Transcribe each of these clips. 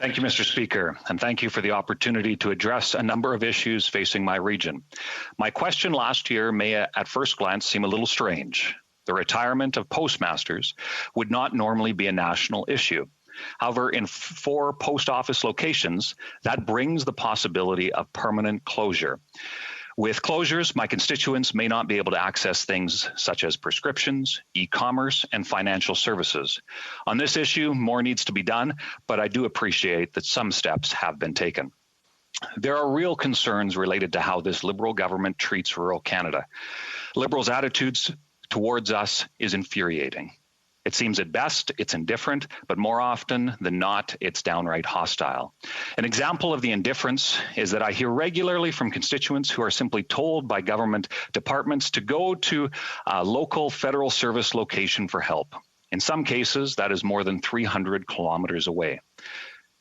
Thank you, Mr. Speaker, and thank you for the opportunity to address a number of issues facing my region. My question last year may at first glance seem a little strange. The retirement of Postmasters would not normally be a national issue. However, in 4 post office locations, that brings the possibility of permanent closure. With closures, my constituents may not be able to access things such as prescriptions, e-commerce, and financial services. On this issue, more needs to be done, but I do appreciate that some steps have been taken. There are real concerns related to how this Liberal government treats rural Canada. Liberals' attitudes towards us is infuriating. It seems at best it's indifferent, but more often than not, it's downright hostile. An example of the indifference is that I hear regularly from constituents who are simply told by government departments to go to a local federal service location for help. In some cases, that is more than 300 kilometers away.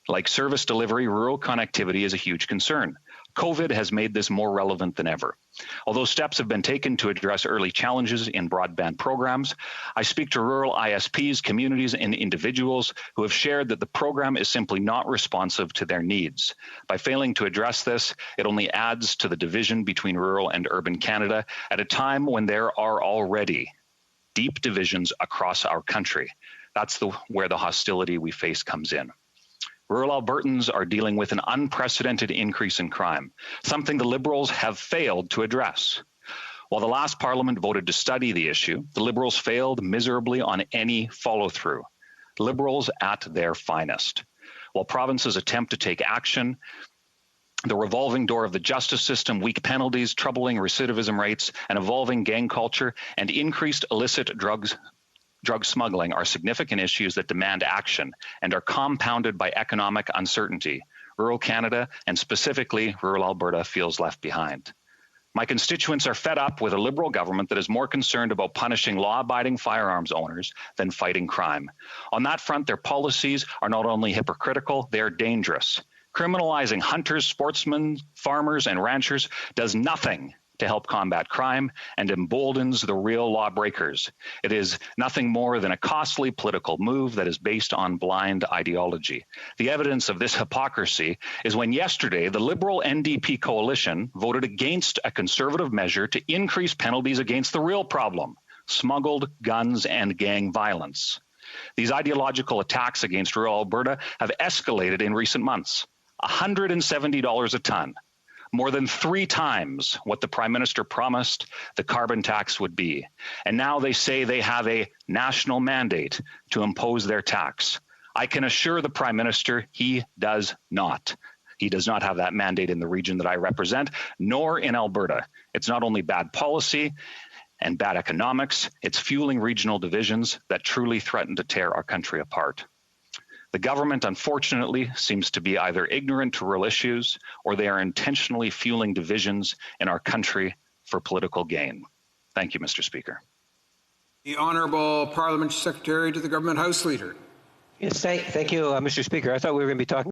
Like service delivery, rural connectivity is a huge concern. COVID has made this more relevant than ever. Although steps have been taken to address early challenges in broadband programs, I speak to rural ISPs, communities, and individuals who have shared that the program is simply not responsive to their needs. By failing to address this, it only adds to the division between rural and urban Canada at a time when there are already deep divisions across our country. That's where the hostility we face comes in. Rural Albertans are dealing with an unprecedented increase in crime, something the Liberals have failed to address. While the last Parliament voted to study the issue, the Liberals failed miserably on any follow-through. Liberals at their finest. While provinces attempt to take action, the revolving door of the justice system, weak penalties, troubling recidivism rates, an evolving gang culture, and increased illicit drug smuggling are significant issues that demand action and are compounded by economic uncertainty. Rural Canada, and specifically rural Alberta, feels left behind. My constituents are fed up with a Liberal government that is more concerned about punishing law-abiding firearms owners than fighting crime. On that front, their policies are not only hypocritical, they are dangerous. Criminalizing hunters, sportsmen, farmers, and ranchers does nothing to help combat crime and emboldens the real lawbreakers. It is nothing more than a costly political move that is based on blind ideology. The evidence of this hypocrisy is when yesterday the Liberal NDP coalition voted against a Conservative measure to increase penalties against the real problem, smuggled guns and gang violence. These ideological attacks against rural Alberta have escalated in recent months. $170 a ton. More than 3 times what the Prime Minister promised the carbon tax would be. And now they say they have a national mandate to impose their tax. I can assure the Prime Minister he does not. He does not have that mandate in the region that I represent, nor in Alberta. It's not only bad policy and bad economics, it's fueling regional divisions that truly threaten to tear our country apart. The government, unfortunately, seems to be either ignorant to real issues or they are intentionally fueling divisions in our country for political gain. Thank you, Mr. Speaker. The Honourable Parliamentary Secretary to the Government House Leader. Yes, thank you, Mr. Speaker. I thought we were going to be talking